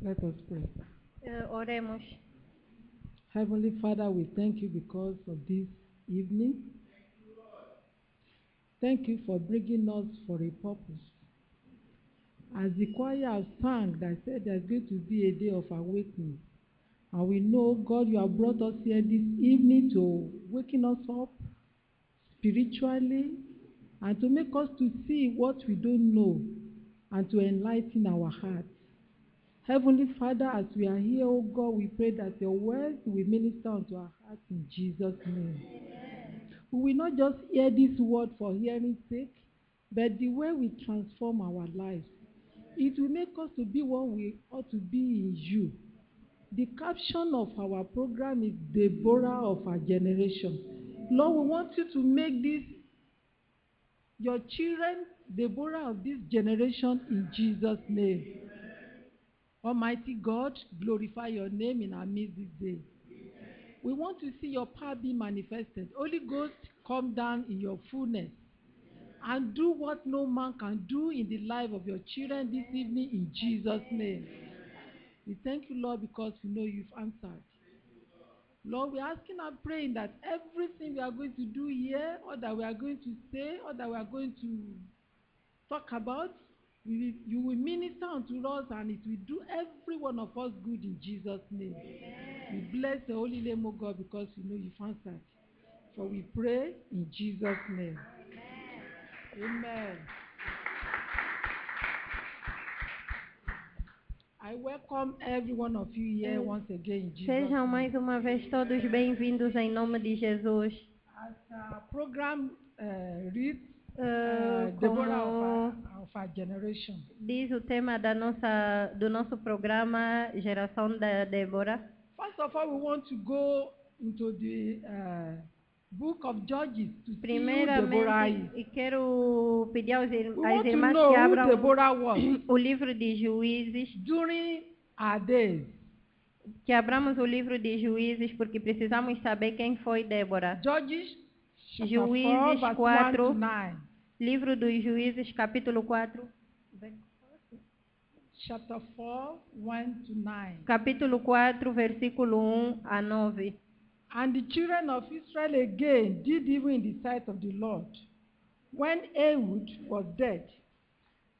Let us pray. Oremos. Heavenly Father, we thank you because of this evening. Thank you for bringing us for a purpose. As the choir has sang, that said there's going to be a day of awakening. And we know, God, you have brought us here this evening to waken us up spiritually and to make us to see what we don't know and to enlighten our hearts. Heavenly Father, as we are here, oh God, we pray that your words will minister unto our hearts in Jesus' name. We will not just hear this word for hearing's sake, but the way we transform our lives. It will make us to be what we ought to be in you. The caption of our program is Deborah of our generation. Lord, we want you to make this your children Deborah of this generation in Jesus' name. Almighty God, glorify your name in our midst this day. We want to see your power be manifested. Holy Ghost, come down in your fullness and do what no man can do in the life of your children this evening in Jesus' name. We thank you, Lord, because we know you've answered. Lord, we're asking and praying that everything we are going to do here, or that we are going to say, or that we are going to talk about, you will minister unto us, and it will do every one of us good in Jesus' name. Amen. We bless the holy name of God because we know you've answered. For we pray in Jesus' name. Amen. Amen. I welcome every one of you here once again in Jesus' Sejam name. mais uma vez todos bem-vindos em nome de Jesus. As our program reads, Deborah of our generation. Diz o tema do nosso programa Geração da Débora. First of all, we want to go into the book of Judges to see who Deborah is. Primeiramente, quero pedir às We irmãs want to que know who abram Deborah was o livro de Juízes, during our days. que abramos o livro de Juízes, porque precisamos saber quem foi Débora. Judges chapter 4, Juízes verse 4, 1 to 9. livro dos Juízes, capítulo 4. Chapter 4, 1 to 9. Capítulo 4, versículo 1 a 9. And the children of Israel again did evil in the sight of the Lord, when Ehud was dead.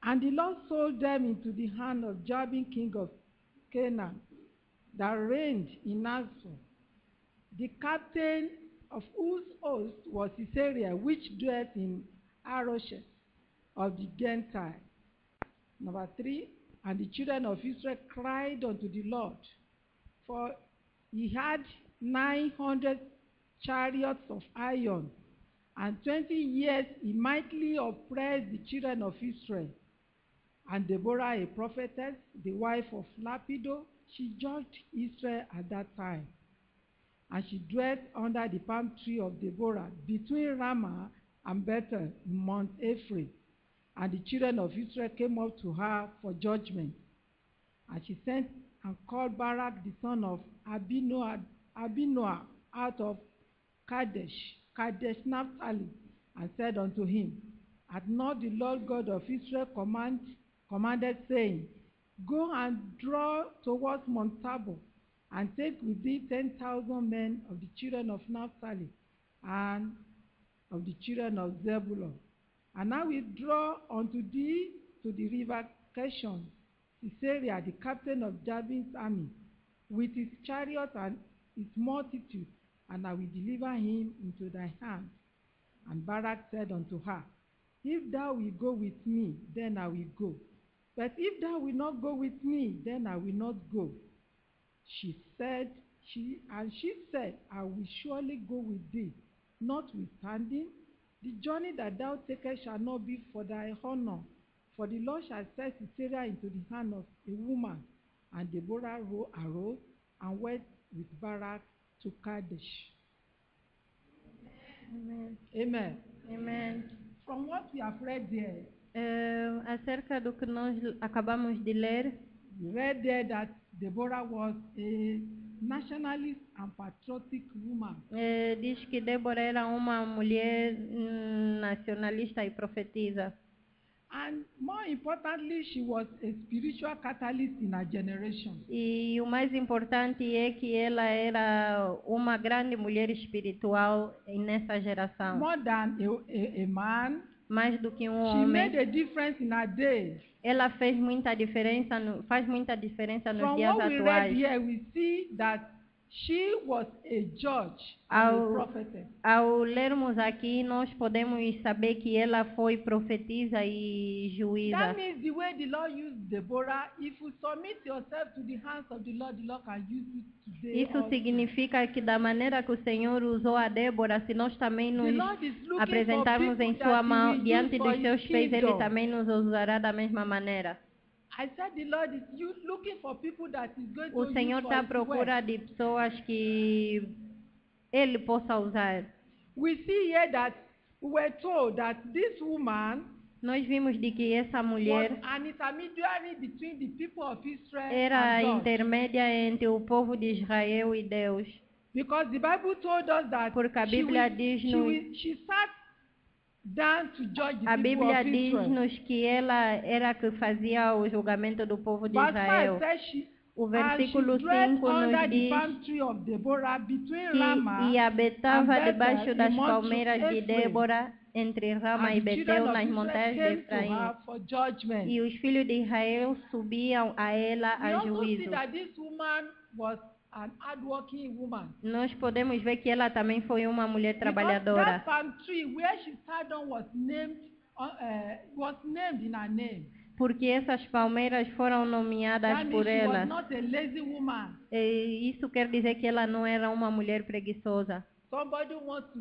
And the Lord sold them into the hand of Jabin, king of Canaan, that reigned in Nazareth. The captain of whose host was Sisera, which dwelt in Harosheth of the Gentiles. Number 3, and the children of Israel cried unto the Lord, for he had 900 chariots of iron, and 20 years he mightily oppressed the children of Israel. And Deborah, a prophetess, the wife of Lapido, she judged Israel at that time. And she dwelt under the palm tree of Deborah, between Ramah and Bethel in Mount Ephraim. And the children of Israel came up to her for judgment. And she sent and called Barak the son of Abinoam out of Kadesh Naphtali, and said unto him, Hath not the Lord God of Israel commanded, saying, Go and draw towards Mount Tabor, and take with thee 10,000 men of the children of Naphtali, and of the children of Zebulun. And I will draw unto thee to the river Kishon, Sisera, the captain of Jabin's army, with his chariot and his multitude, and I will deliver him into thy hand. And Barak said unto her, If thou wilt go with me, then I will go. But if thou wilt not go with me, then I will not go. She said, I will surely go with thee, notwithstanding, the journey that thou takest shall not be for thy honor, for the Lord shall set Sisera into the hand of a woman. And Deborah arose and went with Barak to Kadesh. Amen. Amen. Amen. From what we have read there, Acerca do que nós acabamos de ler, we read there that Deborah was a nationalist and patriotic woman. diz que Débora era uma mulher nacionalista e profetisa. And more importantly, she was a spiritual catalyst in her generation. E o mais importante é que ela era uma grande mulher espiritual nessa geração. More than a man, Mais do que um she made homem, a difference in her day. ela fez muita diferença, faz muita diferença nos From dias what we read atuais. here, we see that she was a judge and a prophetess. Ao lermos aqui, nós podemos saber que ela foi profetisa e juíza. That means the way the Lord used Deborah, if you submit yourself to the hands of the Lord can use it today. Isso also. significa que da maneira que o Senhor usou a Débora, se nós também The nos Lord is looking apresentarmos for em people sua that mão he will diante use for dos seus his pés, Ele kingdom. também nos usará da mesma maneira. I said the Lord is looking for people that is going to O use Senhor for está à his procura work. de pessoas que Ele possa usar. We see here that we were told that this woman Nós vimos de que essa was mulher an intermediary between the people of Israel era a and God. intermédia entre o povo de Israel e Deus. Because the Bible told us that Porque a she, Bíblia will- diz-nos- she sat down to judge the A people Bíblia of Israel. diz-nos que ela era a que fazia o julgamento do povo de Verse 5 Israel. says she, O and versículo she dwelt 5 nos under the diz palm tree of Deborah between que Ramah e habitava and debaixo Bethel das in Mount palmeiras de Ephraim. Débora, entre Rama e And the children Betel, of nas Israel montanhas de came to Efraim. her for judgment. E os filhos de Israel subiam a ela We a also see juízo. that this woman was an hardworking woman. Nós podemos ver que ela também foi uma mulher Because trabalhadora. that palm tree where she sat on was named in her name. Porque essas palmeiras foram nomeadas That means por she was ela. not a lazy woman. E isso quer dizer que ela não era uma mulher preguiçosa. Somebody wants to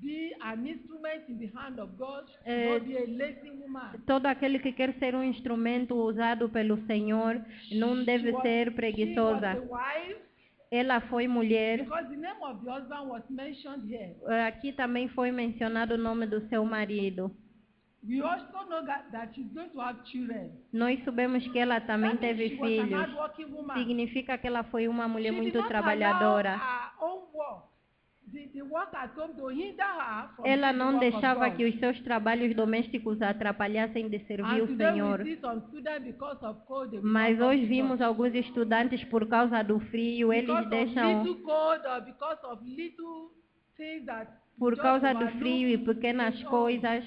be an instrument in the hand of God, Eh, not be a lazy woman. Todo aquele que quer ser um instrumento usado pelo Senhor não deve ser She was preguiçosa. a wife, Ela foi mulher. because the name of the husband was mentioned here. Aqui também foi mencionado o nome do seu marido. We also know that she's going to have children. Nós sabemos que ela também That means teve she was an filhos. hardworking woman. Significa que ela foi uma mulher She did muito not trabalhadora. allow her own work, the work at home, to hinder her from Ela doing the não work of deixava God. que os seus trabalhos domésticos a atrapalhassem de servir And o today Senhor. we see some students because of cold, they will Mas not come hoje to vimos church. alguns estudantes por causa do frio, eles Because of deixam little cold or because of little things that por just causa do overlook. frio e pequenas Oh, coisas,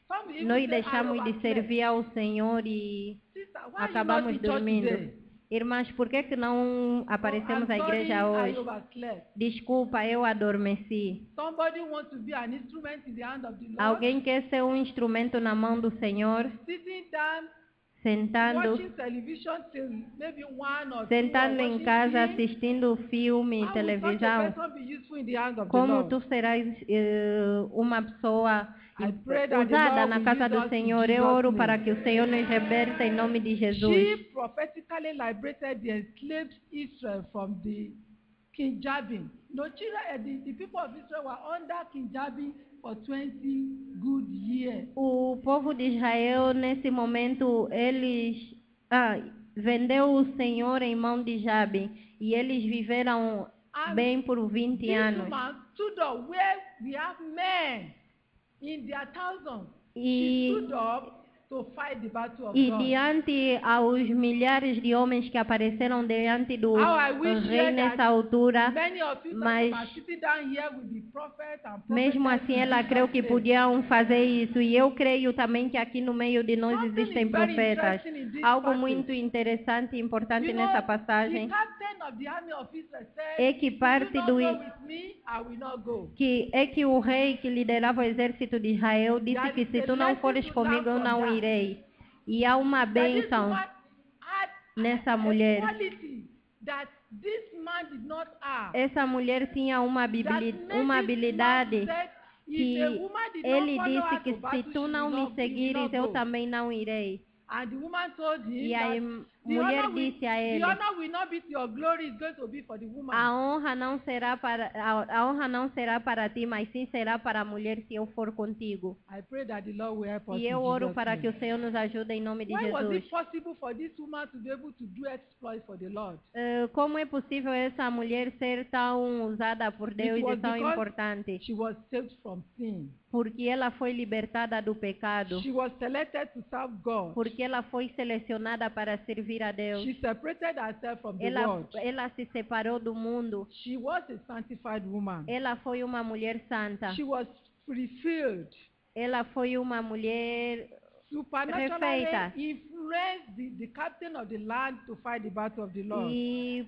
some even nós say, deixamos "I de overslept." servir ao Senhor e Sister, why are you not acabamos in church dormindo. today? Irmãs, por que que não aparecemos Oh, à I'm sorry, igreja I hoje? overslept. Desculpa, eu adormeci. Somebody wants to be an instrument in the hand of the Lord. Alguém quer ser um instrumento na mão do Senhor, Sitting down, sentando, watching television till maybe 1 or 2 sentando or em watching casa, film. assistindo filme, How will such a televisão. person be useful in the hand of the Como Lord? tu serás uma pessoa I pray that the usada Lord na will casa use do us in Senhor? Eu Jesus' oro name. para que o Senhor nos reverta em nome de Jesus. She prophetically liberated the enslaved Israel from the King Jabin. No, the people of Israel were under King Jabin for 20 good years. O povo de Israel, nesse momento, eles vendeu o Senhor em mão de Jabe e eles viveram And bem por 20 this anos. woman stood up where we have men in their thousands. She E, stood up to fight the battle of e God. diante aos milhares de homens que apareceram diante do How I wish rei here nessa that altura, many of you mas are sitting down here with the prophet and mesmo prophetess assim in ela Jesus' creu que name. podiam fazer isso. E eu creio também que aqui no meio de nós Something existem is very profetas. interesting in this Algo passage. muito interessante e importante You know, nessa passagem the captain of the army of Israel said, é que "If you parte don't do go with me, I will not go." que o rei que liderava o exército de Israel disse que se tu não fores comigo eu não irei. E há uma That this bênção woman had nessa a mulher. quality that this man did not have. Essa mulher tinha uma That made uma this habilidade man said, que "If a woman did ele not follow disse her que to battle, se tu she não will me not- he will seguires not eu go." também não irei. And the woman told him E a that mulher disse a the ele: honor will not be to your glory, it's going to be for the woman. a honra não será para ti, mas sim será para a mulher se eu for contigo. I pray that the Lord will help us E in eu oro Jesus' para name. que o Senhor nos ajude em nome de Why was Jesus. it possible for this woman to be able to do exploits for the Lord? Como é possível essa mulher ser tão usada por Deus It e was tão because importante? she was saved from sin. porque ela foi libertada do pecado, She was selected to serve God. porque ela foi selecionada para servir a Deus. She separated herself from the Ela, world. ela se separou do mundo. She was a sanctified woman. Ela foi uma mulher santa. She was refilled. Ela foi uma mulher Supernaturally Refeita. influenced the captain of the land to fight the battle of the Lord. e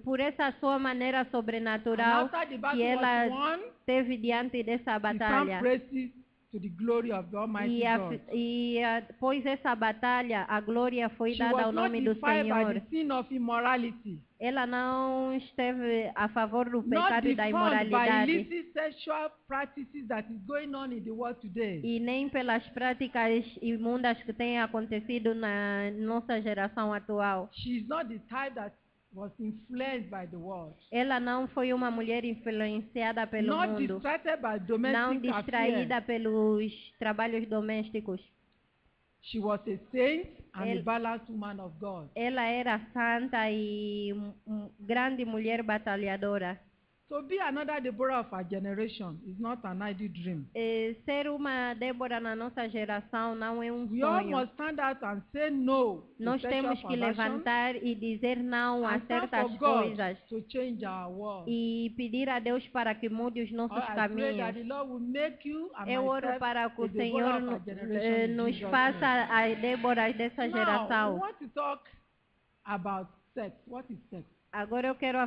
por essa sua maneira And sobrenatural after the battle que ela was won, teve diante dessa she sang batalha. praises to the glory of the Almighty God. Após essa batalha, a glória foi She dada was ao not nome do defined by Senhor. the sin of immorality, Ela não esteve a favor do not pecado e da defined by imoralidade, illicit sexual practices that is going on in the world today. e nem pelas práticas imundas que têm acontecido na nossa geração atual. She is not the type that was influenced by the world, Ela não foi uma mulher influenciada pelo not mundo, distracted by não domestic distraída affairs. pelos trabalhos domésticos. She was a saint and El- a balanced woman of God. Ela era santa e grande mulher batalhadora. To be another Deborah of our generation is not an idle dream. Ser uma Débora na nossa geração não é um We all sonho. must stand out and say no to Nós sexual temos que perversion levantar e dizer não a and stand certas for God coisas to change our world. e pedir a Deus para que mude os nossos I pray that caminhos. the Lord will make you and Eu oro myself para que a o Deborah Senhor of our generation in nos Jesus' faça name. as Déboras dessa Now, we geração. want to talk about sex. What is sex? Agora eu quero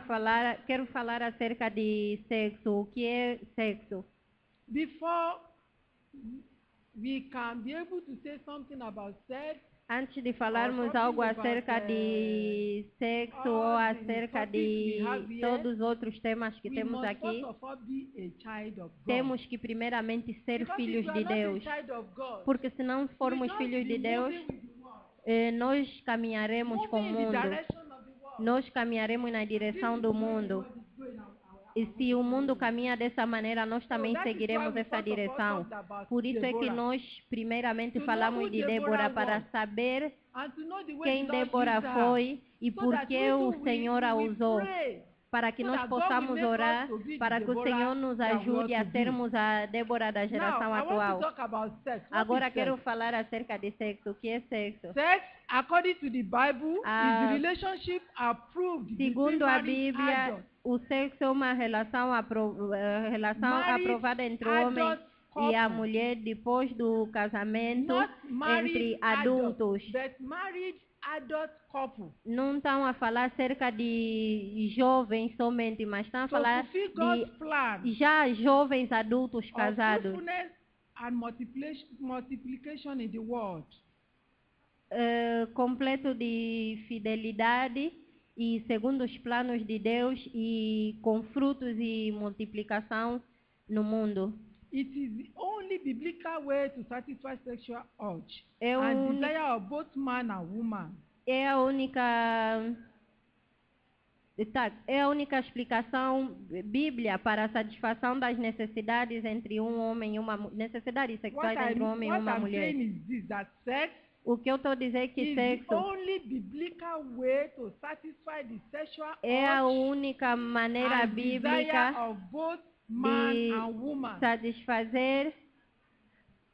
falar acerca de sexo. O que é sexo? Before we can be able to say something about sex, Antes de falarmos talking algo about, acerca de sexo all ou the acerca topics de we have here, todos os outros temas que we temos must aqui, first of all be a child of God. temos que primeiramente ser Because filhos if you de are not Deus. a child of God, Porque se não you formos just filhos de be Deus, moving with the world, nós caminharemos com o moving in the mundo. direction of the world. Nós caminharemos na direção do mundo. E se o mundo caminha dessa maneira, nós também seguiremos essa direção. Por isso é que nós primeiramente falamos de Débora para saber And to know the way quem the Lord Débora used her, foi e so por that que we o too Senhor a will usou. pray, Para que so nós that God will possamos make us orar, to be para the que o Deborah Senhor nos that we ought ajude a to be. sermos a Débora da Now, geração I want to atual. talk about sex. What Agora is quero sex? falar acerca de sexo. O que é sexo? Sex, according to the Bible, Ah, is the relationship approved between Segundo a married Bíblia, adults. o sexo é uma relação Married aprovada entre o homem adult e a couple. mulher depois do casamento Not married entre adultos. but married adult couple. Não estão a falar acerca de jovens somente, mas estão a To falar fulfill God's de plan já jovens adultos of casados, fruitfulness and multiplication in the world. completo de fidelidade e segundo os planos de Deus e com frutos e multiplicação no mundo. It is the only biblical way to satisfy sexual urge É and um- desire of both man and woman. É a única explicação bíblia para a satisfação das necessidades entre um homem e uma necessidades sexuais entre um homem e uma I'm mulher. saying is this, that sex O que eu estou dizendo é que is the sexo only biblical way to satisfy the sexual é a urge única maneira and desire bíblica of both man de and woman. satisfazer.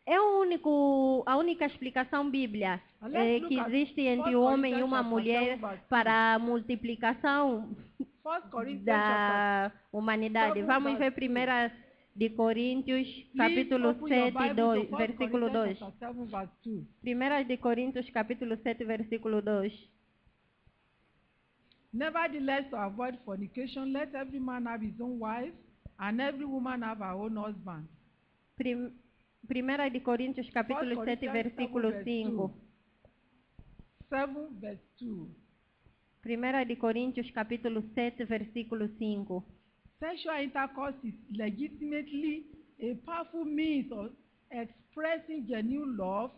É a única explicação bíblia And let's que look at existe entre 1 o homem e Corinthians uma chapter mulher 7, verse 2. para a multiplicação 1 Corinthians da humanidade. 7, Vamos ver verse 1 de Coríntios, Please capítulo open your 7, Bible 2, to 1 versículo 2. Corinthians chapter 7, verse 2. 1 de Coríntios, capítulo 7, versículo 2. Nevertheless, to avoid fornication, let every man have his own wife, and every woman have her own husband. 1 de Coríntios, capítulo 1 7, Corinthians versículo 7, 5. 7 verse 2. 1 de Coríntios, capítulo 7, versículo 5. Sexual intercourse is legitimately a powerful means of expressing genuine love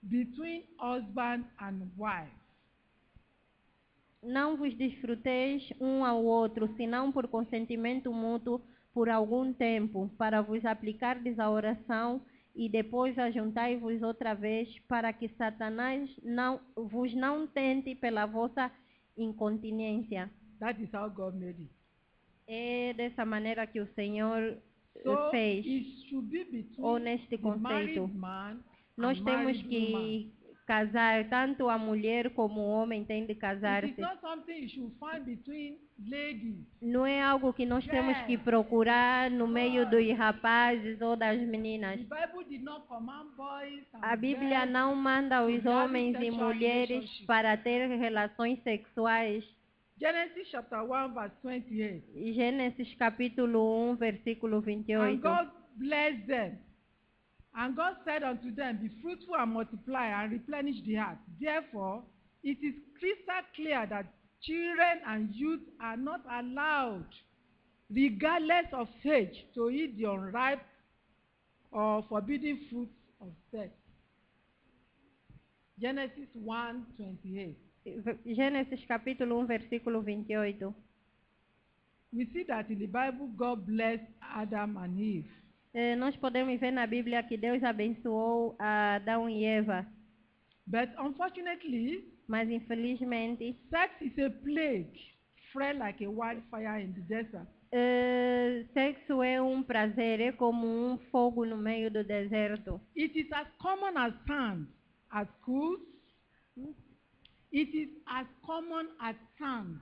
between husband and wife. Não vos desfruteis um ao outro, senão por consentimento mútuo por algum tempo, para vos aplicardes à oração, e depois ajuntai-vos outra vez, para que Satanás vos não tente pela vossa incontinência. That is how God made it. É dessa maneira que o Senhor So fez. it should be between Ou neste the married conceito, man nós and temos married woman. que casar, tanto a mulher como o homem tem de It is casar-se. not something you should find between ladies. Não é algo que nós temos que procurar no meio dos rapazes ou das The meninas. Bible did not command boys and A Bíblia girls não manda os to have homens e sexual mulheres relationship. para ter relações sexuais. Genesis chapter 1 verse 28. Gênesis capítulo 1, versículo And 28. God blessed them. And God said unto them, Be fruitful and multiply and replenish the earth. Therefore, it is crystal clear that children and youth are not allowed, regardless of age, to eat the unripe or forbidden fruits of sex. Genesis 1:28. Gênesis capítulo 1, versículo 28. We see that in the Bible, God blessed Adam and Eve. Nós podemos ver na Bíblia que Deus abençoou a Adão e Eva, But unfortunately, mas infelizmente sex is a plague, spread like a wildfire in the desert. sexo é um prazer, é como um fogo no meio do deserto. It is as common as sand at schools. It is as common as sand.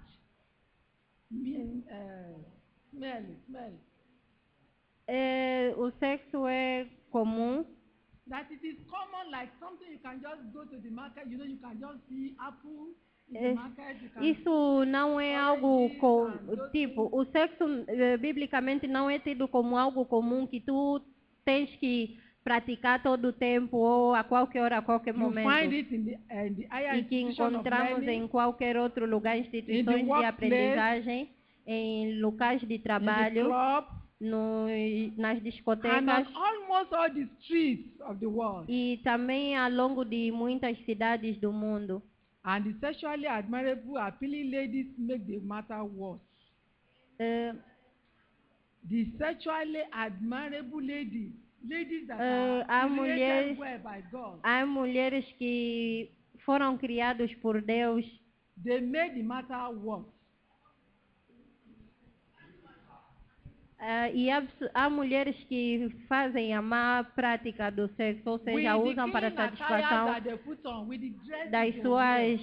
Smell it. O sexo é comum, That it is common like something you can just go to the market, you can just see apple in the market. You can isso não é algo oranges and tipo, o sexo biblicamente não é tido como algo comum que tu tens que praticar todo o tempo ou a qualquer hora, a qualquer you momento. find it in the higher E que institution of encontramos learning, em qualquer outro lugar, instituições de workplace, aprendizagem, em locais de in the trabalho, club, nas and discotecas on almost all the streets of the world. e também ao longo de muitas cidades do mundo. And the sexually admirable, appealing ladies make the matter worse. Eh, The sexually admirable ladies that há are mulheres- created well by God, Há mulheres que foram criadas por Deus they make the matter worse. e há mulheres que fazem a má prática do sexo, ou seja, With the usam para clean attire satisfação that they put on, with the dress das they wear,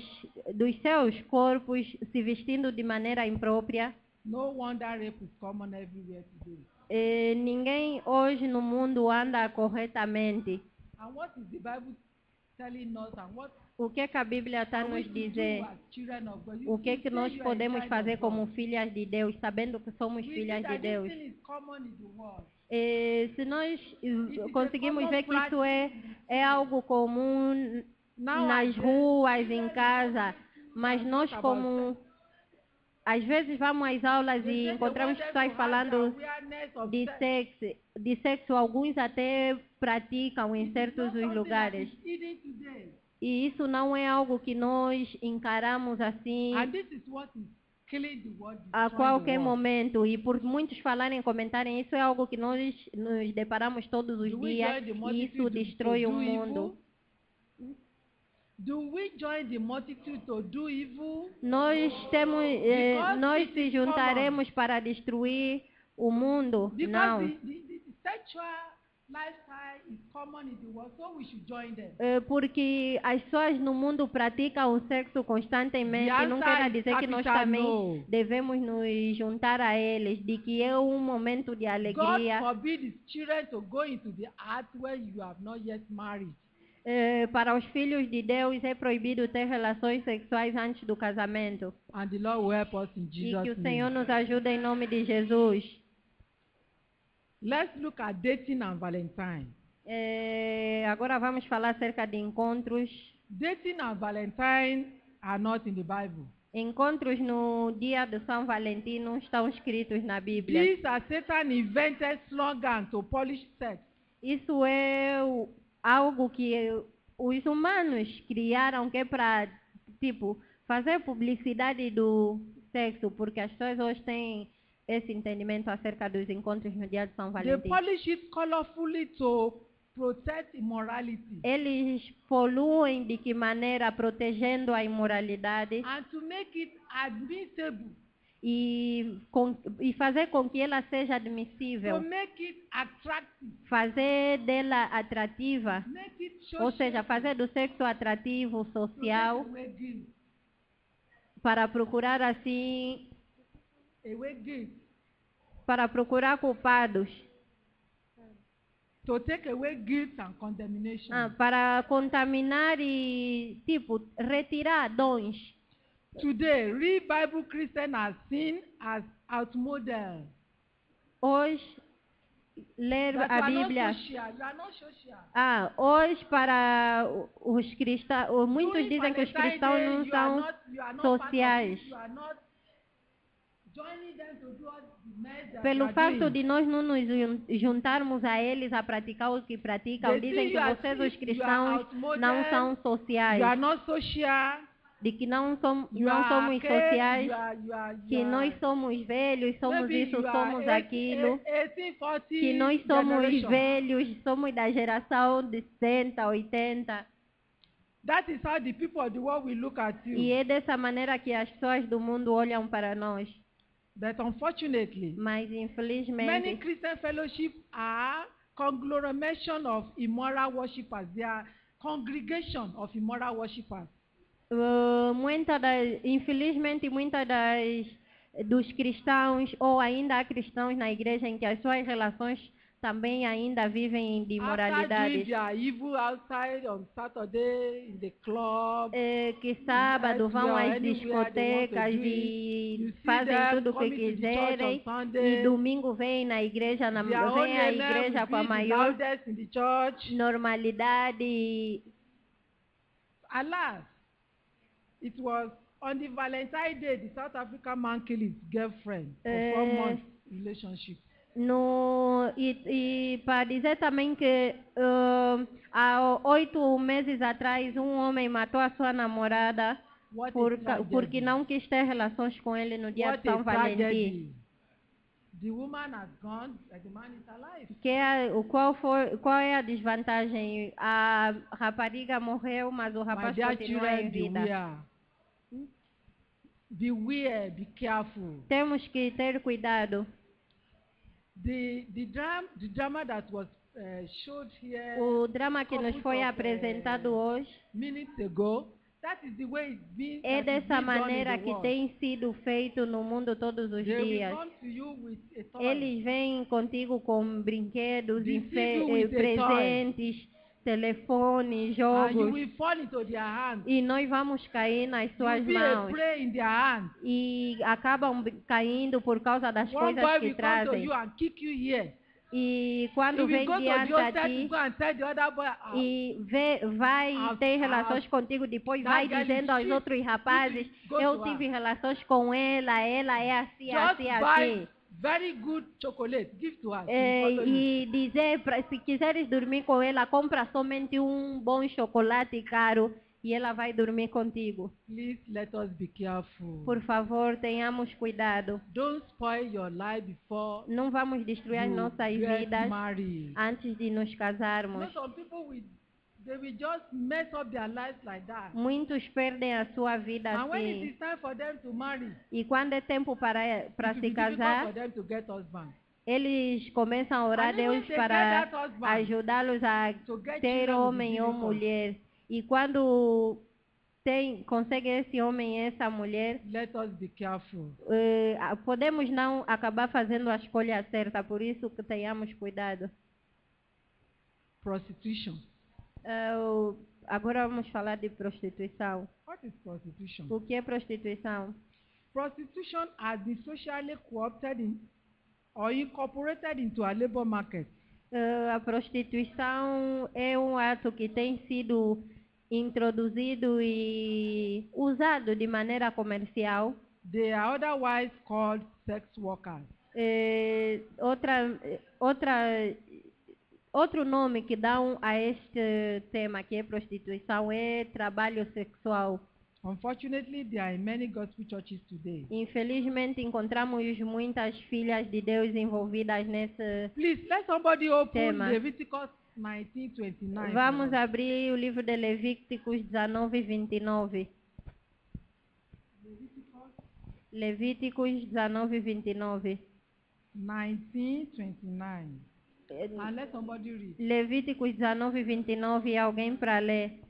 dos seus corpos, se vestindo de maneira imprópria. no wonder rape is common everywhere today. Ninguém hoje no mundo anda corretamente. And what is the Bible telling us, and what O que a Bíblia está are we nos to dizer? do as children of God? O que You say nós you are a podemos child fazer of como God. filhas de Deus, sabendo que somos We see filhas de that this Deus? thing is common in the world. Se nós is conseguimos a ver que common isso é algo comum nas Nowadays, ruas, em casa, mas nós talk about como às vezes vamos às aulas They e say encontramos they pessoas want them to have falando the awareness of de sex. sexo, alguns até praticam em It is certos not dos something lugares. that is hidden today. E isso não é algo que nós encaramos assim And this is what is killing the world, a destroying the qualquer world. momento. E por muitos falarem e comentarem, isso é algo que nós nos deparamos todos os Do we dias join the e multitude isso to destrói o do mundo. evil? Do we join the multitude to do evil? Nós Because nós it se is juntaremos para destruir o mundo? Não. Because the sexual lifestyle is common in the world, so we should join them. Porque as pessoas no mundo praticam o sexo constantemente, The não answer quer is dizer que nós capital também no. devemos nos juntar a eles, de que é um momento de God alegria. forbid his children to go into the earth where you have not yet married. Para os filhos de Deus é proibido ter relações sexuais antes do casamento. And the Lord will help us in E Jesus' que o name. Senhor nos ajude em nome de Jesus. Let's look at dating and Valentine. Agora vamos falar acerca de encontros. Dating and Valentine are not in the Bible. Encontros no dia de São Valentim não estão escritos na Bíblia. These are Satan invented slogan to polish sex. Isso é algo que os humanos criaram que é para, tipo, fazer publicidade do sexo, porque as pessoas hoje têm esse entendimento acerca dos encontros no dia de São They Valentim. polish it colorfully to protect immorality Eles poluem de que maneira? Protegendo a imoralidade and to make it admissible e fazer com que ela seja To admissível, make it attractive. fazer dela atrativa, Make it ou social. seja, fazer do sexo atrativo, To social, take away guilt. para procurar assim, Away guilt. para procurar culpados, To take away guilt and condemnation. para contaminar e, tipo, retirar dons. Today, real Bible Christians are seen as outmodel. Hoje, ler That a you are not Bíblia. social. You are not social. Hoje para os cristãos, muitos During dizem que os Valentine's cristãos Day, não you are são not sociais. part of it. You are not joining them to do all the mess that Pelo you are facto doing. de nós não nos juntarmos a eles a praticar o que praticam, They dizem see que you as vocês, if os you cristãos, are outmodel, não são You sociais, are not social. de que não somos You are sociais, archaic, que nós somos velhos, somos maybe isso, you are somos aquilo, 1840 que nós somos generation. velhos, somos da geração de 60, 80. That is how the people of the world will look at you. E é dessa maneira que as pessoas do mundo olham para nós. But unfortunately, Mas, many infelizmente, Christian fellowships are conglomeration of immoral worshippers. They are congregation of immoral worshippers. infelizmente, dos cristãos, ou ainda há cristãos na igreja em que as suas relações também ainda vivem de After doing imoralidades. their evil outside on Saturday in the club, Que sábado vão às anywhere they want to discotecas do it. e You see fazem them tudo o que coming to the church quiserem, on Sunday. e domingo vêm na igreja, Their own vêm à amen igreja will com a be the maior loudest in the church. normalidade. Alas, it was on the Valentine's Day the South African man killed his girlfriend for 4 months relationship. E para dizer também que há 8 meses atrás um homem matou a sua namorada What porque não quis ter relações com ele no dia de São Valentim. tragedy. The woman has gone, but the man is alive. Qual é a desvantagem? A rapariga morreu, mas o My rapaz dear continua em children, vida. beware, be careful. Temos que ter cuidado. The drama that was showed here O drama que nos foi couple of, apresentado hoje minutes ago, that is the way it's been. é that is dessa being done in maneira the que world. tem sido feito no mundo todos os They will dias. come to you with a toy. Eles vêm contigo com brinquedos, Deceive you with a presentes, telefones, And you jogos, will fall into their hands. e nós vamos cair nas suas You'll be a mãos. prey in their hands. E acabam caindo por causa das One coisas boy que will come to trazem. you and kick you here. E He quando will vem go to the diante a hostel to ti go and tell the other boy, e vai ter relações contigo, depois vai that girl dizendo is aos cheap. outros rapazes, Go eu to tive her. relações com ela é assim, just assim, buy assim. very good chocolate, give to her. She É, will follow you. e dizer, se quiseres dormir com ela, compra somente um bom chocolate caro e ela vai dormir contigo. Please let us be careful. Por favor, tenhamos cuidado. Don't spoil your life before Não vamos destruir as you nossas get vidas married. antes de nos You casarmos. know, some people they will just mess up their lives like that. Muitos perdem a sua vida And when it assim. is time for them to marry, E quando é tempo para it will se be difficult casar, for them to get husband. eles começam a orar a And even Deus they para get that husband ajudá-los a to get ter children will be homem ou difficult. mulher. E quando consegue esse homem e essa mulher, Let us be careful. podemos não acabar fazendo a escolha certa, por isso que tenhamos cuidado. Prostitution. Agora vamos falar de prostituição. What is prostitution? O que é prostituição? Prostitution has been socially co-opted or incorporated into a labor market. A prostituição é um ato que tem sido introduzido e usado de maneira comercial. They are otherwise called sex workers. Outro nome que dão a este tema, que é prostituição, é trabalho sexual. Unfortunately, there are in many gospel churches today. Infelizmente, encontramos muitas filhas de Deus envolvidas nesse Please, let somebody open tema. Leviticus 19:29. Vamos abrir o livro de Levíticos 19:29. Levíticos 19:29. 19:29. And let somebody read. Levíticos 19:29, alguém para ler?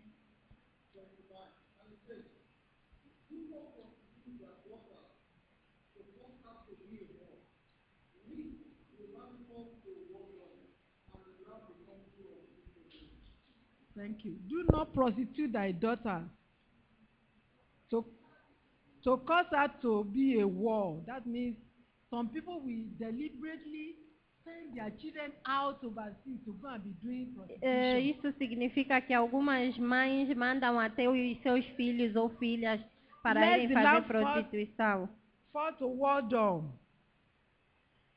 Thank you. Do not prostitute thy daughter. To cause her to be a whore. That means some people will deliberately send their children out overseas to go and be doing prostitution. Isso significa que algumas mães mandam até os seus filhos ou filhas para Let irem the fazer lamb prostituição. fall toward them,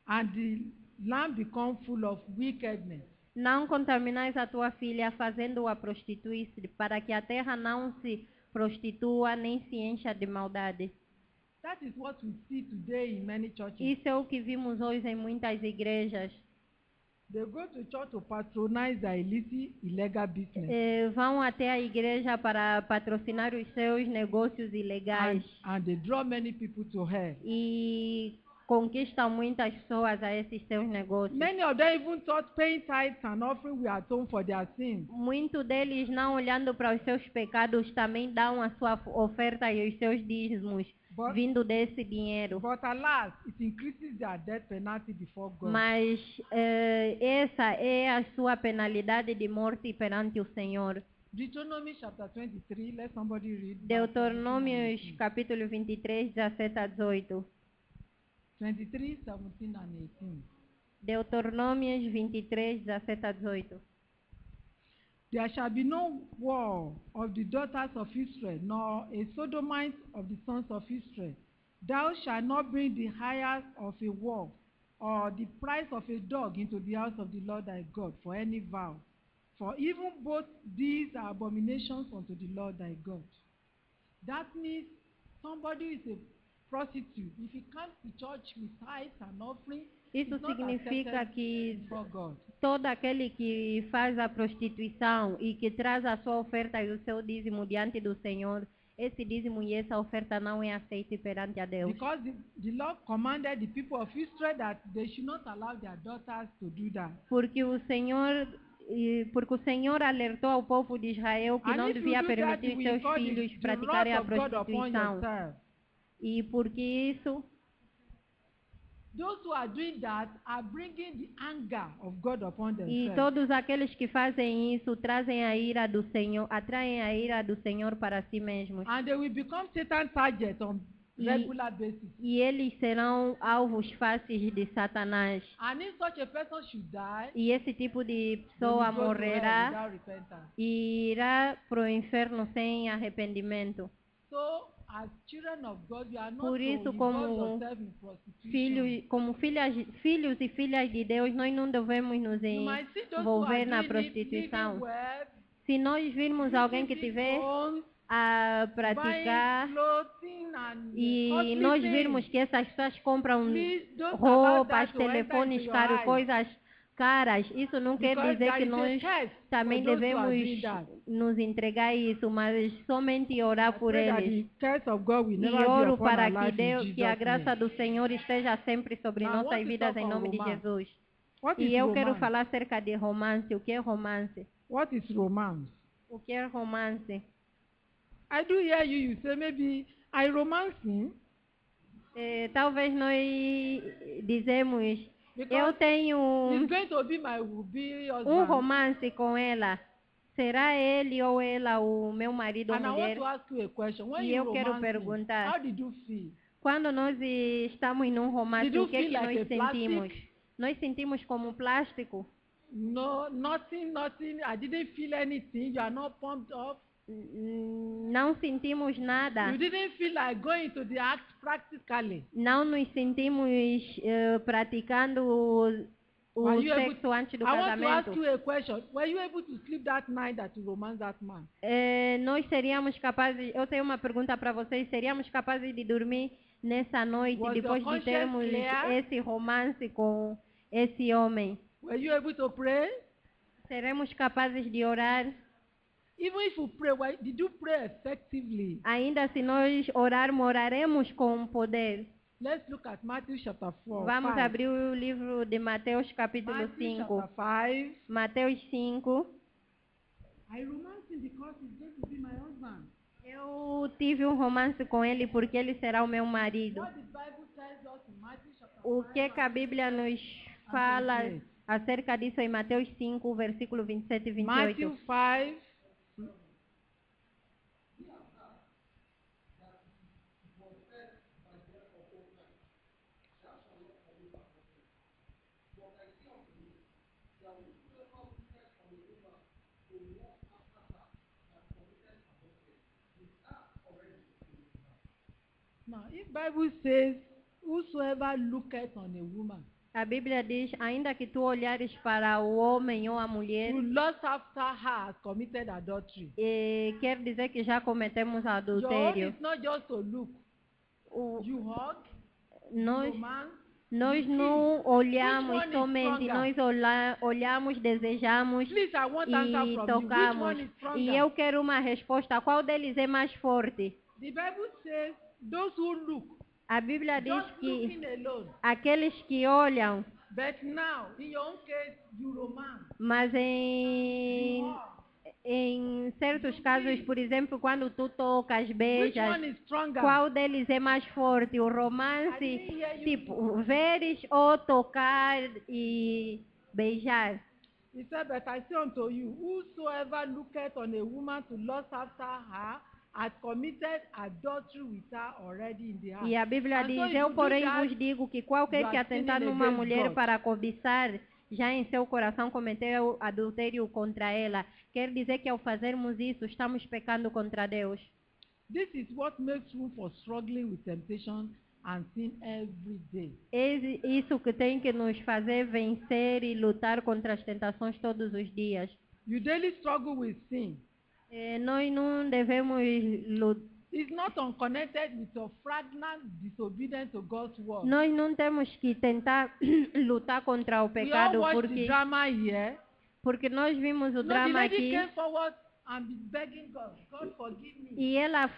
and the land become full of wickedness. Não contaminais a tua filha fazendo-a prostituir-se, para que a terra não se prostitua nem se encha de maldade. That is what we see today in many churches. Isso é o que vimos hoje em muitas igrejas. They go to church to patronize their illegal business. Vão até a igreja para patrocinar os seus negócios ilegais. And they draw many people to hell. E conquistam muitas pessoas a esses seus negócios. Many of them even thought paying tithes and offering will atone for their sins. Muitos deles, não olhando para os seus pecados, também dão a sua oferta e os seus dízimos, vindo desse dinheiro. But alas, it increases their death penalty before God. Mas essa é a sua penalidade de morte perante o Senhor. Deuteronomy chapter 23, let somebody read. Deuteronômios capítulo 23, 17 a 18. 23, 17 and 18. Deuteronômios 23, 17 a 18. There shall be no war of the daughters of Israel, nor a sodomite of the sons of Israel. Thou shalt not bring the hire of a wolf or the price of a dog into the house of the Lord thy God for any vow. For even both these are abominations unto the Lord thy God. That means somebody is a prostitute. If he comes to church with tithes and offering, isso significa que God. todo aquele que faz a prostituição e que traz a sua oferta e o seu dízimo diante do Senhor, esse dízimo e essa oferta não é aceita perante a Deus. Because the Lord commanded the people of Israel that they should not allow their daughters to do that. Porque o Senhor alertou ao povo de Israel que não devia permitir seus filhos praticarem a prostituição. E porque isso, those who are doing that are bringing the anger of God upon themselves. E todos aqueles que fazem isso trazem a ira do Senhor, atraem a ira do Senhor para si mesmos. And they will become Satan's target on regular basis. E eles serão alvos fáceis de Satanás. And if such a person should die, e esse tipo de pessoa morrerá e irá para o inferno sem arrependimento. So, as children of God, you are not por isso, to como filhos e filhas de Deus, nós não devemos nos envolver na prostituição. Se nós virmos alguém que estiver a praticar e nós virmos que essas pessoas compram roupas, telefones caros, coisas caras, isso não quer dizer que nós também devemos nos entregar a isso, mas somente orar por eles. E oro para que a graça do Senhor esteja sempre sobre nossas vidas em nome de Jesus. E eu quero falar acerca de romance. O que é romance? What is romance? O que é romance? I do hear you say maybe I romancing. Talvez nós dizemos eu tenho um romance com ela. Será ele ou ela o meu marido ou mulher? E eu quero perguntar, quando nós estamos num romance, o que é que nós sentimos? Nós sentimos como plástico? No, nothing. I didn't feel anything. You are not pumped up. Não sentimos nada. You didn't feel like going to the act practically. Não nos sentimos praticando o sexo antes do casamento. I want to ask you a question. Were you able to sleep that night that you romanced that man? Nós seríamos capazes. Eu tenho uma pergunta para vocês. Seríamos capazes de dormir nessa noite depois de termos esse romance com esse homem? Were you able to pray? Seremos capazes de orar? Even if you pray, did you pray effectively? Ainda se nós orarmos, oraremos com poder. Let's look at Matthew chapter 4. Vamos 5. abrir o livro de Mateus capítulo Matthew 5. chapter 5. Mateus 5. I romance him because he's going to be my husband. Eu tive um romance com ele porque ele será o meu marido. What the Bible tells us in Matthew chapter O 5. que a Bíblia nos fala acerca disso em Mateus 5, versículo 27 e 28? Matthew 5. Now, if Bible says, whosoever looketh on a woman, A Bíblia diz, ainda que tu olhares para o homem ou a mulher, who lusts after her has committed adultery. quer dizer que já cometemos Your own adultério. is not just to look. O- You hug, nós, romance. nós não olhamos Which one is somente, stronger? nós olhamos, desejamos Please, I want answer e from you. Which tocamos. one is stronger? E eu quero uma resposta. Qual deles é mais forte? The Bible says, those who look, A Bíblia diz just que looking alone. aqueles que olham, But now, in your own case, you romance. mas You em, hug. em certos casos, por exemplo, quando tu tocas, Which beijas, one is stronger? qual deles é mais forte? O I romance, didn't hear you. tipo, veres ou tocar e beijar. He said, but I say unto you, whosoever looketh on a woman to lust after her, has committed adultery with her already in the heart. E a Bíblia And so diz, if eu you do porém that, vos digo que qualquer you que are atentar sinning numa against mulher God. para cobiçar, já em seu coração cometeu adultério contra ela. Quer dizer que ao fazermos isso, estamos pecando contra Deus. This is what makes room for struggling with temptation and sin every day. É isso que tem que nos fazer vencer e lutar contra as tentações todos os dias. You daily struggle with sin. Nós não devemos lutar. It's not unconnected with your fragrant disobedience to God's word. Nós não temos que tentar lutar contra o We all pecado watch the porque drama here. porque nós vimos o No, the drama lady aqui came forward and be begging God, God forgive me. e ela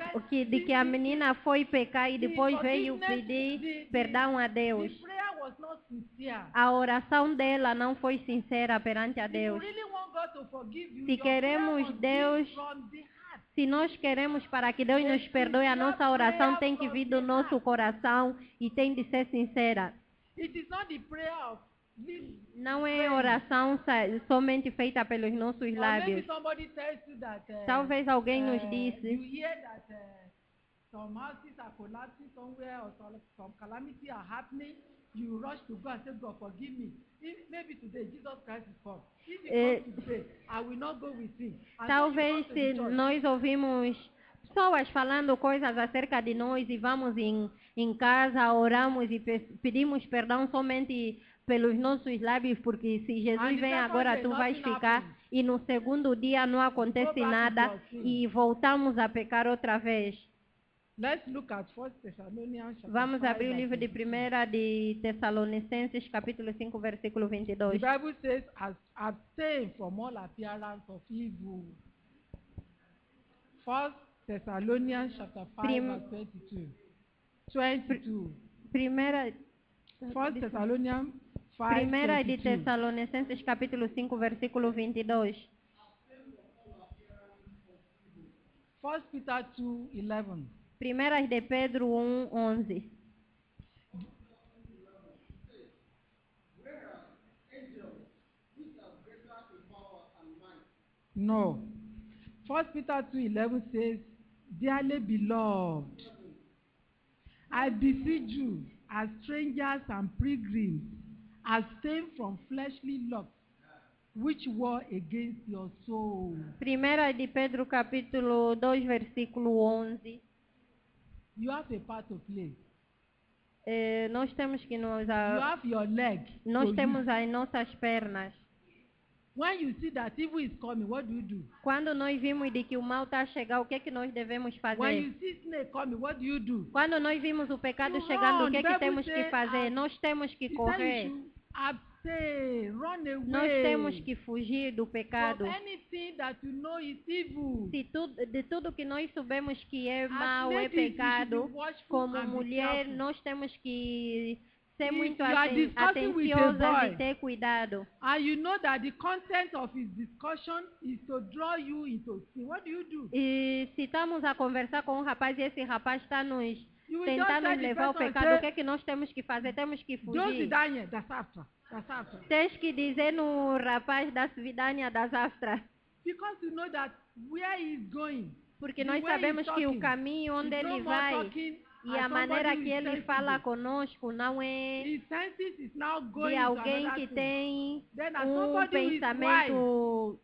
de que a menina foi pecar e depois veio pedir perdão a Deus. The prayer was not sincere. A oração dela não foi sincera perante a If you Deus. really want God to forgive you, Se your prayer queremos must Deus- be from the heart. Se nós queremos para que Deus nos perdoe, a nossa oração tem que vir do nosso coração e tem de ser sincera. It is not the prayer of this. Não é oração somente feita pelos nossos Or maybe lábios. somebody tells you that Talvez alguém nos you disse, hear that some houses are collapsing somewhere or some calamity are happening. You rush to God and say, God, forgive me. Maybe today Jesus Christ is come. If he comes today, I will not go with him. And talvez so you se go to the church. nós ouvimos pessoas falando coisas acerca de nós e vamos em casa, oramos e pedimos perdão somente pelos nossos lábios, porque se And Jesus the vem second agora, day, tu vais nothing ficar happens. e no segundo dia não acontece Go back to nada your sin. e voltamos a pecar outra vez. Let's look at 1 Thessalonians chapter Vamos 5, abrir o livro de verse 1 de Tessalonicenses, capítulo 5, versículo 22. 22. The Bible says, abstain from all appearance of evil. 1 Thessalonians chapter 5, verse 22. 22. Primeira, 1 Thessalonians 5, primeira de 22. Tessalonicenses, capítulo 5, versículo 22. 1 Peter 2, 11. Primeiras de Pedro 1, 11. No. 1 Peter 2:11 says, dearly beloved, I beseech you, as strangers and pilgrims, abstain from fleshly lusts, which war against your soul. Primeira de Pedro, capítulo 2, versículo 11. You have a part to play. Nós temos que You have your leg. nós to temos use. as nossas pernas. When you see that evil is coming, what do? Quando nós vimos de que o mal está a chegar, o que é que nós devemos When fazer? you see snake coming, what do? Quando nós vimos o pecado You chegando, o run. que é que Bible temos que say, fazer? Nós temos que He said you correr. should Abstain, run Nós temos away que fugir do from pecado. anything that you know is evil. De tudo que nós sabemos que é As mal, é ladies, you should pecado, be watchful como and be mulher, careful. nós temos que ser If muito you are discussing with a atenciosas boy, e ter cuidado. and you know that the content of his discussion is to draw you into sin, what do? E se estamos a conversar com um rapaz e esse rapaz está nos You will tentar just tell nos the levar ao person, pecado, say, o que é que nós temos que fazer? Temos que don't fugir. vidanya, that's after, that's after. Tens que dizer no rapaz da Svidania das Astras, Because you know that where he is going, porque the nós way sabemos he's que o talking, caminho onde he's no ele more vai talking e as a maneira somebody que who is ele sensible. fala conosco não é His senses is now going de to alguém another que thing. tem Then as um somebody who is wise, pensamento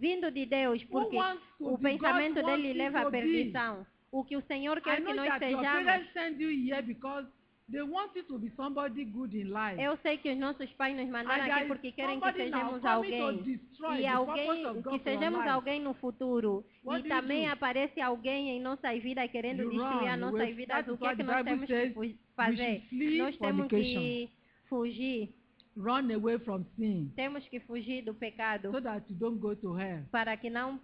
vindo de Deus, who porque wants to o be pensamento God wants dele you leva à to be. perdição. O que o Senhor I quer que know nós that your sejamos. parents send you here because they want you to be somebody good in life. Eu sei que os nossos pais nos mandaram And aqui there is porque querem que somebody now sejamos coming to alguém. destroy E the alguém, purpose of God que for your sejamos life. alguém no futuro. What E do you também do? aparece alguém em nossas vidas querendo You destruir run as nossas away. vidas. That O is que é why que the nós Bible temos que says we fazer? should flee Nós temos fornication. que fugir. Run away from sin Temos que fugir do pecado so that you don't go to hell. para que não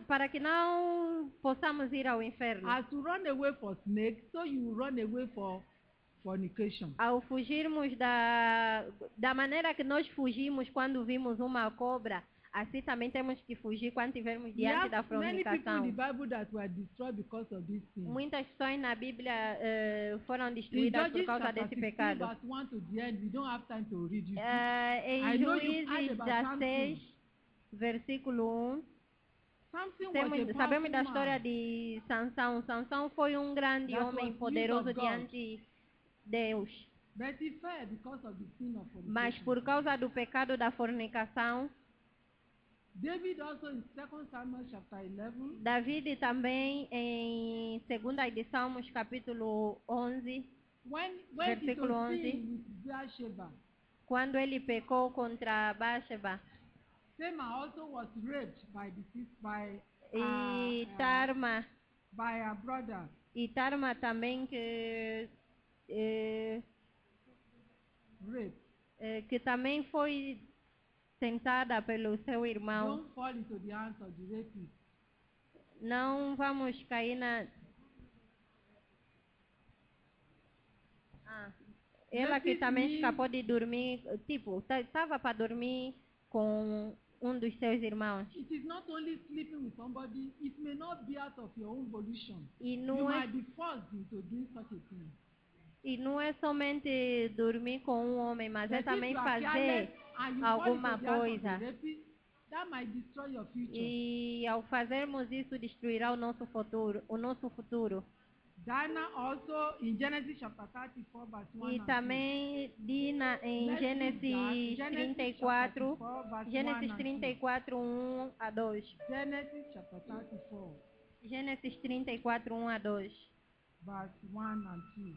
para que não possamos ir ao inferno. As you run away for snake, so you run away for fornication. Ao fugirmos da maneira que nós fugimos quando vimos uma cobra, assim também temos que fugir quando estivermos We diante da have many people in fornicação. the Bible that were destroyed because of this sin. Muitas pessoas na Bíblia foram In destruídas por Judges causa chapter desse 16, pecado. verse 1 to the end, we don't have time to read it. Em I know you've heard Juízes about 16, versículo 1, Samson was a sabemos da powerful história man. de Sansão. Sansão foi um grande That homem was poderoso used of God. diante de Deus. But he fell because of the sin of fornication. Mas por causa do pecado da fornicação, David also in 2 Samuel chapter 11, Davi também em 2 de Salmos capítulo 11, when he Versículo was 11. sin with Bathsheba, quando ele pecou contra Bathsheba Tamar also was raped by e Tarma, by her brother. também Rape. que também foi tentada pelo seu irmão. Don't fall into the hands of the rapist. Não vamos cair na... Ela que Rapist também means- escapou de dormir, tipo, estava para dormir com um dos seus irmãos. It is not only sleeping with somebody, it may not be out of your own volition. E You não é, might be forced into doing such a thing. somente dormir com um homem, mas é But if também you are fazer careless and you alguma fall into the hands of coisa. the rapist, that might destroy your future. E ao fazermos isso, destruirá o nosso futuro. Dinah also in Genesis chapter 34 verse 1 E and também Dina em Let's read Gênesis that. 34, chapter 34, verse 1 Gênesis and 34, 1 a 2. 2. Genesis chapter 34 Gênesis 34, 1 a 2. verse 1 and 2.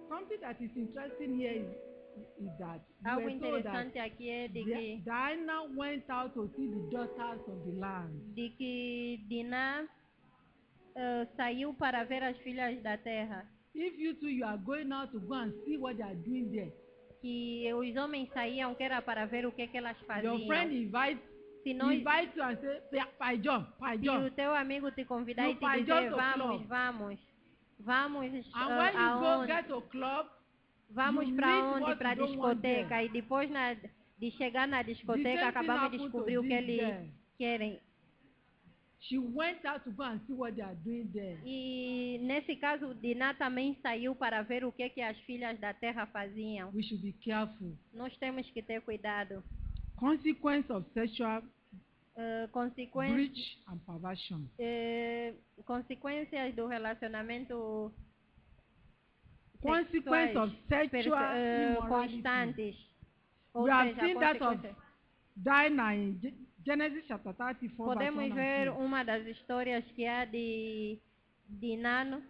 Something that is interesting here is that we Algo were told that interessante aqui é Dinah went out to see the daughters of the land. de que Diná saiu para ver as filhas da terra. If you two you are going out to go and see what they are doing there, Que os homens saíam que era para ver o que elas faziam. your friend invites Se nós invite you and say, Pai John, Se o teu amigo te convidar No, e te pai, dizer, just to vamos, club. vamos And when you go aonde? get to club, Vamos you para meet onde? what Para a you don't want discoteca. there. E depois de chegar na The discoteca, same thing acabamos de happened descobrir to o que this eles girl. querem. She went out to go and see what they are doing there. E nesse caso, Diná também saiu para ver o que as filhas da terra faziam. We should be careful. Nós temos que ter cuidado. Consequence of sexual Consequências, breach and perversion. consequências do relacionamento Consequence of sexual immorality. constantes. Ou We have seja, seen that of consequências. Dinah in Genesis chapter 34 verse 1 Podemos and ver 2. uma das histórias que há de Dinano,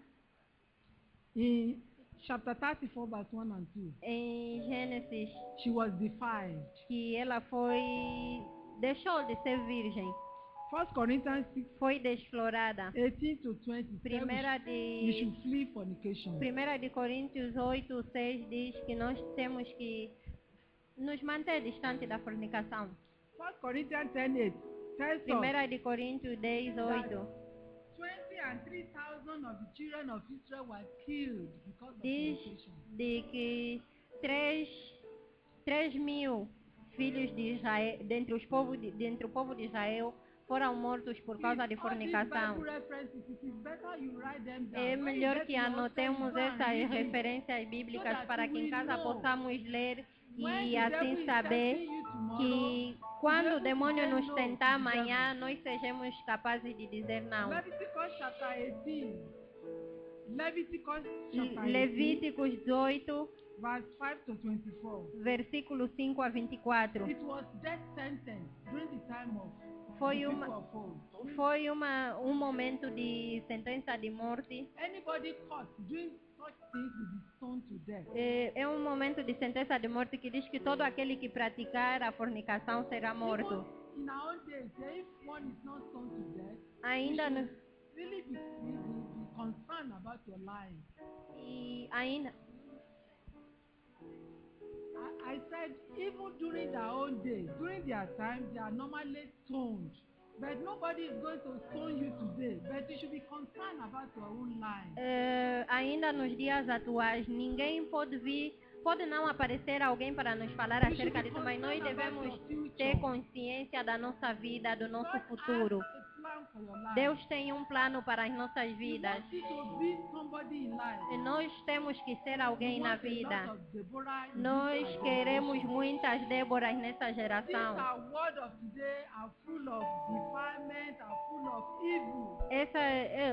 In chapter 34, verse 1 and 2, em Gênesis, she was defiled. que ela deixou de ser virgem, 1 Corinthians 6, foi desflorada. 18 to 20, said Primeira we de, should flee fornication. 1 Coríntios 8, 6 diz que nós temos que nos manter distante da fornicação. 1 Corinthians 10, 8 tells us 1 Coríntios 10, 8 20 and 3,000 of the children of Israel were killed because of diz fornication. de que 3.000 filhos de Israel, dentre o povo de Israel, foram mortos por causa de fornicação. É melhor que anotemos essas referências bíblicas para que em casa possamos ler e assim saber que quando o demônio nos tentar amanhã, nós sejamos capazes de dizer não. Leviticus chapter 18. Leviticus chapter 18, Levíticos 18, verse 5 to 24. versículo 5 a 24. It was death sentence during the time of Foi the uma- people of old. Foi um momento de sentença de morte. Anybody caught doing such things will be stoned to death. É um momento de sentença de morte que diz que todo aquele que praticar a fornicação será morto. Even in our own days, if one is not stoned to death, Ainda no, really be concerned about your life. e ainda I said, even during their own days, during their time, they are normally stoned. But nobody is going to stone you today. But you should be concerned about your own life. ainda nos dias atuais, ninguém pode não aparecer alguém para nos falar acerca disso, mas nós devemos ter consciência da nossa vida, do nosso God futuro. has a plan for your life. Deus tem um plano para as nossas He vidas. wants you to be somebody in life. E nós temos que ser alguém You na want a lot vida. of Deborah in Nós this queremos generation. muitas Déboras nessa These geração. are word of today are full of defilement, are full of evil.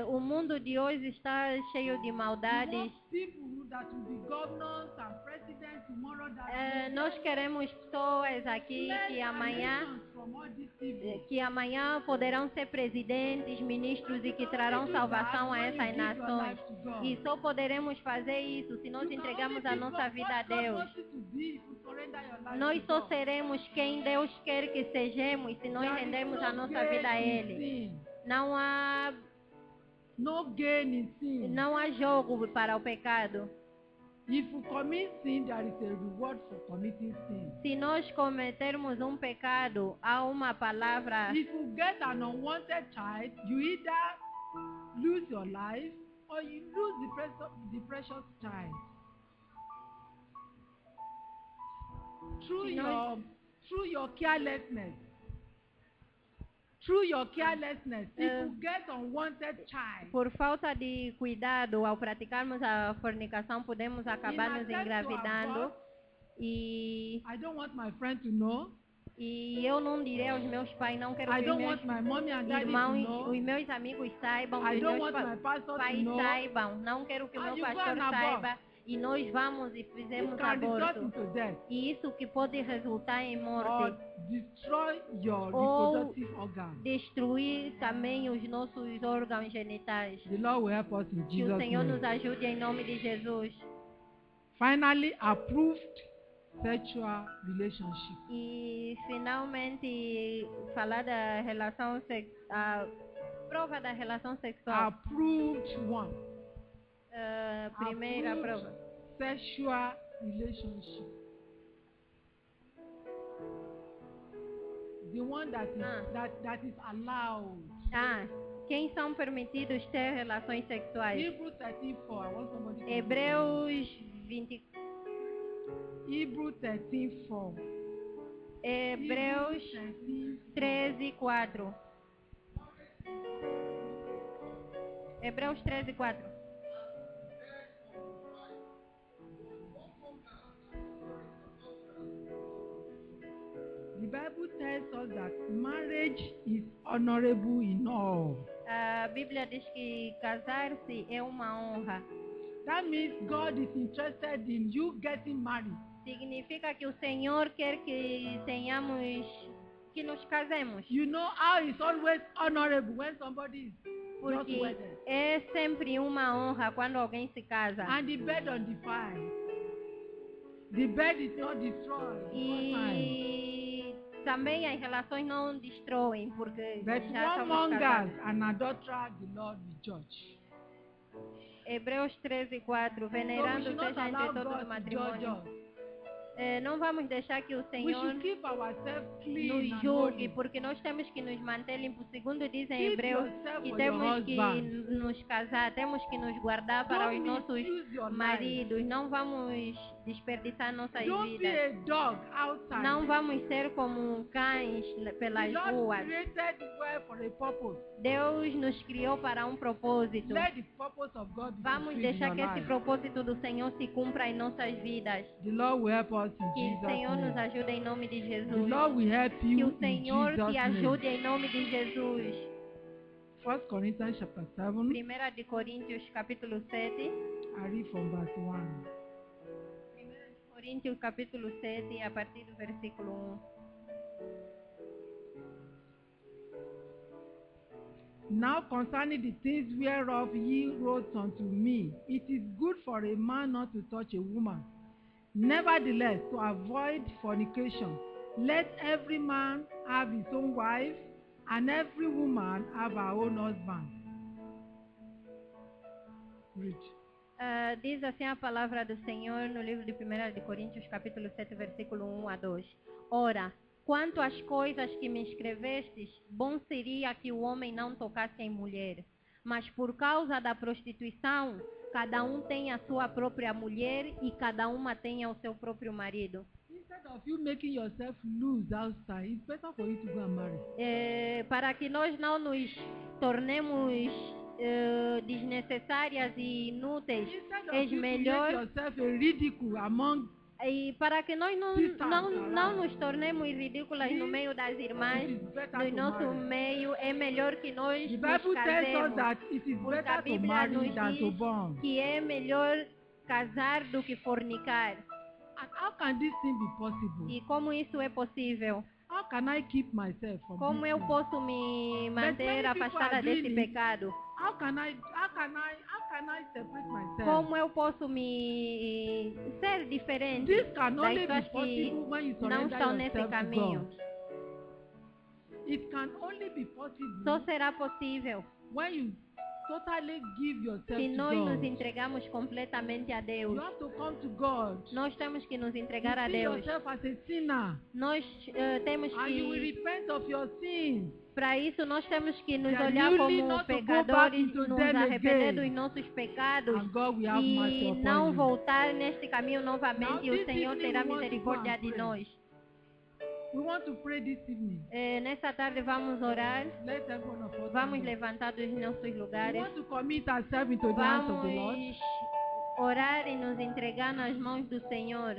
O mundo de hoje está cheio de You maldades. want people that will be governors and presidents tomorrow that Nós queremos pessoas aqui que amanhã poderão ser presidentes, ministros e que trarão salvação a essas nações. E só poderemos fazer isso se nós entregamos a nossa vida a Deus. Nós só seremos quem Deus quer que sejamos se nós rendermos a nossa vida a Ele. Não há No gain in sin. Não há jogo para o pecado. If you commit sin, there is a reward for committing sin. Se nós cometermos um pecado, há uma palavra. If you get an unwanted child, you either lose your life or you lose the precious child. Through your carelessness. Through your carelessness, if you get unwanted child, Por falta de cuidado, ao praticarmos a fornicação, podemos acabar nos engravidando. E I don't want my friend to know. eu não direi aos meus pais, não quero I que os don't meus want my mommy and daddy to irmãos, know. os meus amigos saibam, I os don't meus want my pastor to pais know. saibam, não quero que o And meu you go pastor and abort. saiba. E nós vamos e It fizemos can result aborto. into death E isso que pode resultar em or morte. destroy your Ou reproductive organs. destruir também os nossos órgãos genitais. The Lord will help us in Que o Jesus' Senhor nos name. ajude em nome de Jesus. Finally, approved sexual relationship. E finalmente falar da relação a prova da relação sexual. Approved one. Primeira Approved prova. sexual relationship. The one that is allowed. Quem são permitidos ter relações sexuais? Hebrew 13:4. I want somebody to Hebreus 20. Hebrew 13:4. Hebreus 13:4. Hebreus 13:4. The Bible tells us that marriage is honorable in all. A Bíblia diz que casar-se é uma honra. That means God is interested in you getting married. Significa que o Senhor quer que que nos casemos. You know how it's always honorable when somebody is Porque wedded. é sempre uma honra quando alguém se casa. And the bed don't defile. The bed is not destroyed. It's fine. E também as relações não destroem, porque But já somos whomongers casados. and adulterers the Lord will judge. Hebreus 13:4, So we venerando should not seja allow entre todos God o to judge matrimônio. us. Não vamos deixar que o We Senhor should keep ourselves clean nos and julgue, holy. porque nós temos que nos manter limpos. Segundo diz em Keep Hebreus yourself que for your temos que husband. nos casar, temos que nos guardar para os Don't nossos misuse your life. maridos. Não vamos desperdiçar nossas Don't be vidas. a dog outside. Não vamos ser como cães pelas The Lord ruas. created the world for a purpose. Deus nos criou para um propósito. Let the purpose of God be Vamos fulfilled in deixar your que esse life. propósito do Senhor se cumpra em nossas vidas. The Lord will help us in Que o Jesus' Senhor nos name. ajude em nome de The Jesus. Lord will help Que you o in Senhor Jesus' te name. ajude em nome de Jesus. 1 Corinthians chapter 7, 1 de Coríntios capítulo 7. I read from verse 1. 1 Coríntios capítulo 7, a partir do versículo 1. Now concerning the things whereof ye wrote unto me, it is good for a man not to touch a woman. Nevertheless, to avoid fornication, let every man have his own wife, and every woman have her own husband. Read. Diz assim a palavra do Senhor no livro de 1 de Coríntios capítulo 7, versículo 1 a 2. Ora, quanto às coisas que me escrevestes, bom seria que o homem não tocasse em mulher. Mas por causa da prostituição, cada um tem a sua própria mulher e cada uma tem o seu próprio marido. Instead of you making yourself loose outside, it's better for you to go and marry. Para que nós não nos tornemos desnecessárias e inúteis, Instead é of you to melhor. make yourself a ridicule among E para que nós não nos tornemos ridículas no meio das irmãs, it is better no to nosso marry. meio, é melhor que nós The nos Bible tells us casemos. that it is Porque a better to Bíblia marry nos than to diz born. que é melhor casar do que fornicar. And how can this thing be possible? E como isso é possível? How can I keep myself from Como this eu thing? posso me manter many people afastada are doing desse it. pecado? How can I separate myself? Como eu posso me ser diferente This can das only be pessoas que possible when you não surrender estão nesse yourself to caminho? God. It can only be possible Só será possível when you totally give yourself se to nós nos God. entregamos completamente a Deus. You have to come to God. Nós temos que nos You entregar a see Deus. yourself as a sinner, Nós temos and you will que, repent of your sins. para isso, nós temos que nos That olhar really como not to go back pecadores, into nos them arrepender again. dos nossos pecados And God will have mercy e upon não you. voltar neste caminho novamente. Now, E o this Senhor evening terá we want to misericórdia go and de pray. nós. We want to pray this evening. Nessa tarde vamos orar, Let everyone of us vamos stand up. levantar dos nossos We lugares, want to commit ourselves into the hands of the Lord. vamos orar e nos entregar nas mãos do Senhor.